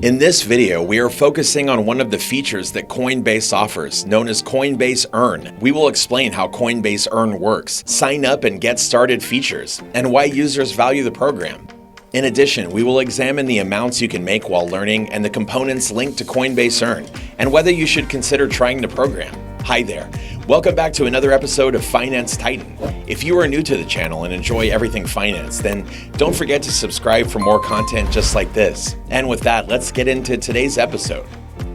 In this video, we are focusing on one of the features that Coinbase offers, known as Coinbase Earn. We will explain how Coinbase Earn works, sign up and get started features, and why users value the program. In addition, we will examine the amounts you can make while learning and the components linked to Coinbase Earn, and whether you should consider trying the program. Hi there. Welcome back to another episode of Finance Titan. If you are new to the channel and enjoy everything finance, then don't forget to subscribe for more content just like this. And with that, let's get into today's episode.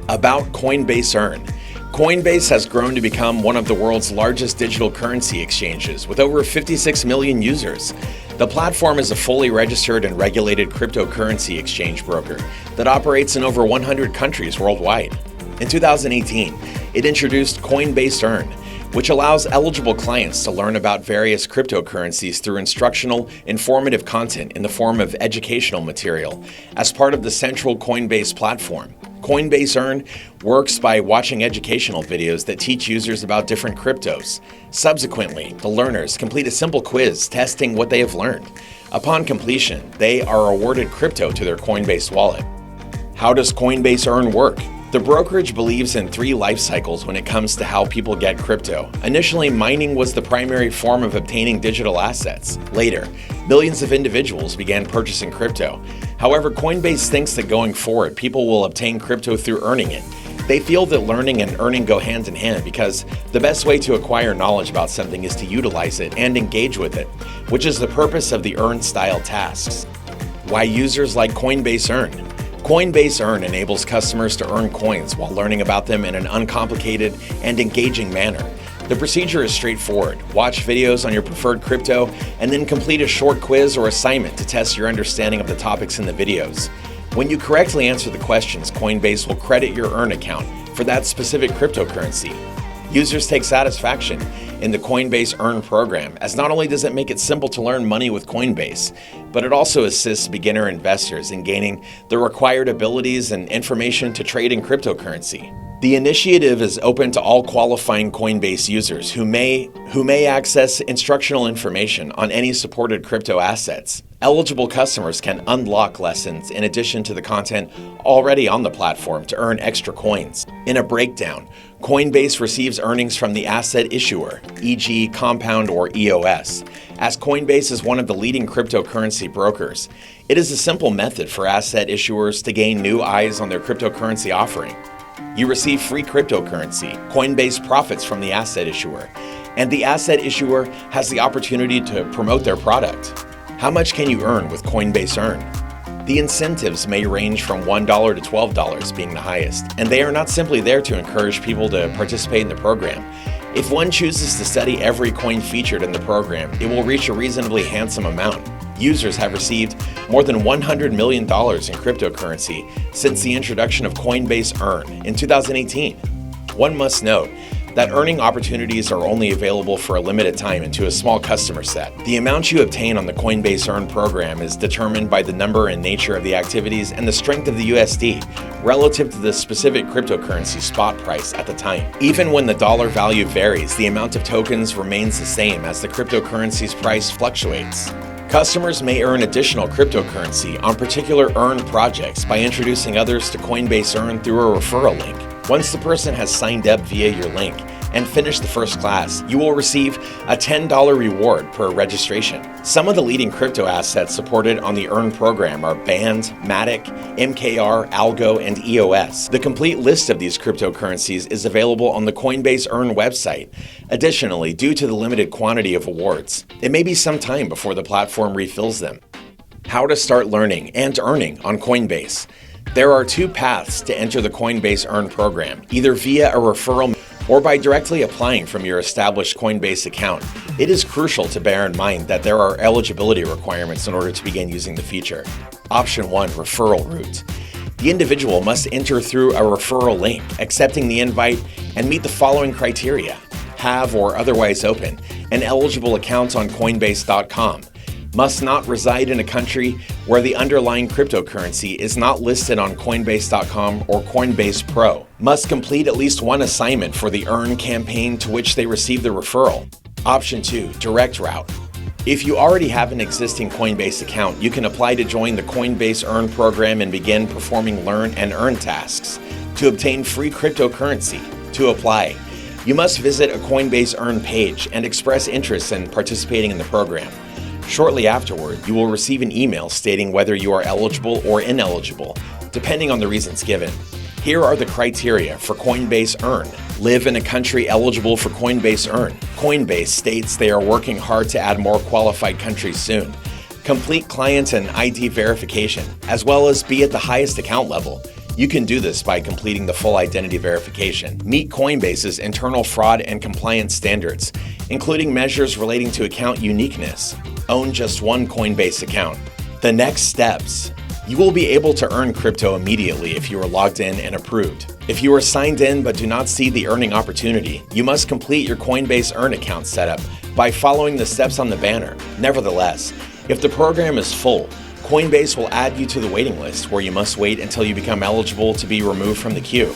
About Coinbase Earn. Coinbase has grown to become one of the world's largest digital currency exchanges with over 56 million users. The platform is a fully registered and regulated cryptocurrency exchange broker that operates in over 100 countries worldwide. In 2018, it introduced Coinbase Earn, which allows eligible clients to learn about various cryptocurrencies through instructional, informative content in the form of educational material as part of the central Coinbase platform. Coinbase Earn works by watching educational videos that teach users about different cryptos. Subsequently, the learners complete a simple quiz testing what they have learned. Upon completion, they are awarded crypto to their Coinbase wallet. How does Coinbase Earn work? The brokerage believes in 3 life cycles when it comes to how people get crypto. Initially, mining was the primary form of obtaining digital assets. Later, millions of individuals began purchasing crypto. However, Coinbase thinks that going forward, people will obtain crypto through earning it. They feel that learning and earning go hand in hand because the best way to acquire knowledge about something is to utilize it and engage with it, which is the purpose of the Earn-style tasks. Why users like Coinbase Earn? Coinbase Earn enables customers to earn coins while learning about them in an uncomplicated and engaging manner. The procedure is straightforward. Watch videos on your preferred crypto and then complete a short quiz or assignment to test your understanding of the topics in the videos. When you correctly answer the questions, Coinbase will credit your Earn account for that specific cryptocurrency. Users take satisfaction in the Coinbase Earn program, as not only does it make it simple to learn money with Coinbase, but it also assists beginner investors in gaining the required abilities and information to trade in cryptocurrency. The initiative is open to all qualifying Coinbase users who may access instructional information on any supported crypto assets. Eligible customers can unlock lessons in addition to the content already on the platform to earn extra coins. In a breakdown, Coinbase receives earnings from the asset issuer, e.g. Compound or EOS. As Coinbase is one of the leading cryptocurrency brokers, it is a simple method for asset issuers to gain new eyes on their cryptocurrency offering. You receive free cryptocurrency. Coinbase profits from the asset issuer, and the asset issuer has the opportunity to promote their product. How much can you earn with Coinbase Earn? The incentives may range from $1 to $12 being the highest, and they are not simply there to encourage people to participate in the program. If one chooses to study every coin featured in the program, it will reach a reasonably handsome amount. Users have received more than $100 million in cryptocurrency since the introduction of Coinbase Earn in 2018. One must note that earning opportunities are only available for a limited time and to a small customer set. The amount you obtain on the Coinbase Earn program is determined by the number and nature of the activities and the strength of the USD relative to the specific cryptocurrency spot price at the time. Even when the dollar value varies, the amount of tokens remains the same as the cryptocurrency's price fluctuates. Customers may earn additional cryptocurrency on particular Earn projects by introducing others to Coinbase Earn through a referral link. Once the person has signed up via your link and finished the first class, you will receive a $10 reward per registration. Some of the leading crypto assets supported on the Earn program are BAND, Matic, MKR, Algo, and EOS. The complete list of these cryptocurrencies is available on the Coinbase Earn website. Additionally, due to the limited quantity of awards, it may be some time before the platform refills them. How to start learning and earning on Coinbase. There are 2 paths to enter the Coinbase Earn program, either via a referral or by directly applying from your established Coinbase account. It is crucial to bear in mind that there are eligibility requirements in order to begin using the feature. Option 1, referral route. The individual must enter through a referral link, accepting the invite, and meet the following criteria: have or otherwise open an eligible account on Coinbase.com. Must not reside in a country where the underlying cryptocurrency is not listed on Coinbase.com or Coinbase Pro. Must complete at least 1 assignment for the Earn campaign to which they receive the referral. Option 2, direct route. If you already have an existing Coinbase account, you can apply to join the Coinbase Earn program and begin performing learn and earn tasks to obtain free cryptocurrency. To apply, you must visit a Coinbase Earn page and express interest in participating in the program. Shortly afterward, you will receive an email stating whether you are eligible or ineligible, depending on the reasons given. Here are the criteria for Coinbase Earn. Live in a country eligible for Coinbase Earn. Coinbase states they are working hard to add more qualified countries soon. Complete client and ID verification, as well as be at the highest account level. You can do this by completing the full identity verification. Meet Coinbase's internal fraud and compliance standards, including measures relating to account uniqueness. Own just one Coinbase account. The next steps. You will be able to earn crypto immediately if you are logged in and approved. If you are signed in but do not see the earning opportunity, you must complete your Coinbase Earn account setup by following the steps on the banner. Nevertheless, if the program is full, Coinbase will add you to the waiting list, where you must wait until you become eligible to be removed from the queue.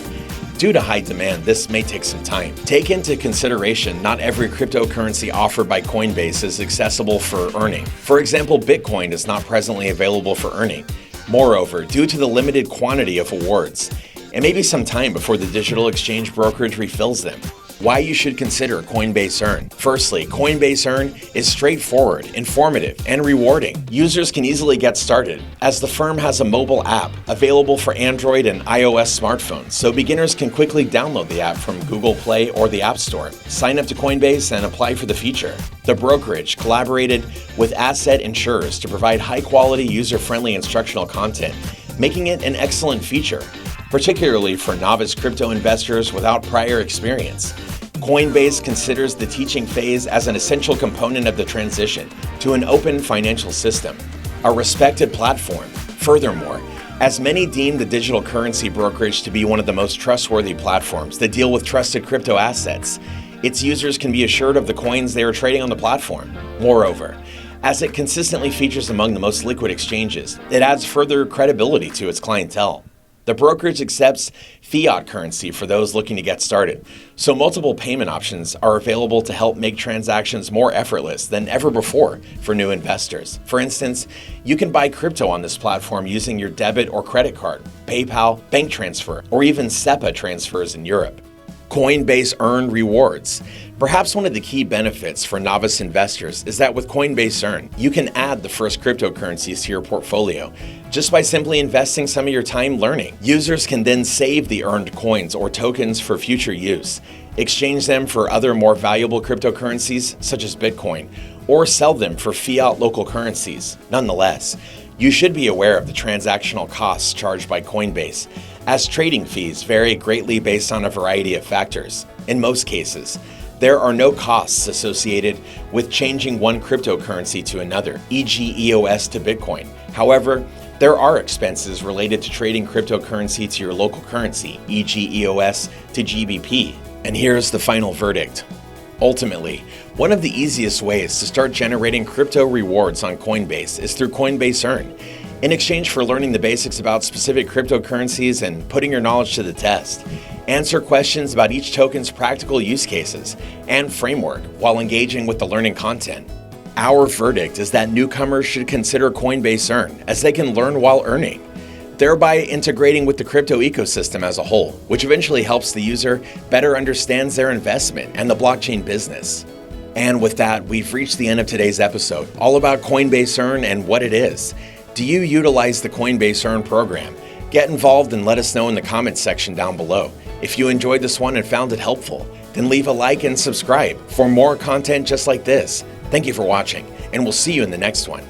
Due to high demand, this may take some time. Take into consideration, not every cryptocurrency offered by Coinbase is accessible for earning. For example, Bitcoin is not presently available for earning. Moreover, due to the limited quantity of awards, it may be some time before the digital exchange brokerage refills them. Why you should consider Coinbase Earn. Firstly, Coinbase Earn is straightforward, informative, and rewarding. Users can easily get started, as the firm has a mobile app available for Android and iOS smartphones, so beginners can quickly download the app from Google Play or the App Store. Sign up to Coinbase and apply for the feature. The brokerage collaborated with asset insurers to provide high-quality, user-friendly instructional content, making it an excellent feature, particularly for novice crypto investors without prior experience. Coinbase considers the teaching phase as an essential component of the transition to an open financial system, a respected platform. Furthermore, as many deem the digital currency brokerage to be one of the most trustworthy platforms that deal with trusted crypto assets, its users can be assured of the coins they are trading on the platform. Moreover, as it consistently features among the most liquid exchanges, it adds further credibility to its clientele. The brokerage accepts fiat currency for those looking to get started, so multiple payment options are available to help make transactions more effortless than ever before for new investors. For instance, you can buy crypto on this platform using your debit or credit card, PayPal, bank transfer, or even SEPA transfers in Europe. Coinbase Earn rewards. Perhaps one of the key benefits for novice investors is that with Coinbase Earn, you can add the first cryptocurrencies to your portfolio just by simply investing some of your time learning. Users can then save the earned coins or tokens for future use, exchange them for other more valuable cryptocurrencies such as Bitcoin, or sell them for fiat local currencies. Nonetheless, you should be aware of the transactional costs charged by Coinbase, as trading fees vary greatly based on a variety of factors. In most cases, there are no costs associated with changing one cryptocurrency to another, e.g. EOS to Bitcoin. However, there are expenses related to trading cryptocurrency to your local currency, e.g. EOS to GBP. And here's the final verdict. Ultimately, one of the easiest ways to start generating crypto rewards on Coinbase is through Coinbase Earn. In exchange for learning the basics about specific cryptocurrencies and putting your knowledge to the test, answer questions about each token's practical use cases and framework while engaging with the learning content. Our verdict is that newcomers should consider Coinbase Earn, as they can learn while earning, thereby integrating with the crypto ecosystem as a whole, which eventually helps the user better understand their investment and the blockchain business. And with that, we've reached the end of today's episode, all about Coinbase Earn and what it is. Do you utilize the Coinbase Earn program? Get involved and let us know in the comments section down below. If you enjoyed this one and found it helpful, then leave a like and subscribe for more content just like this. Thank you for watching, and we'll see you in the next one.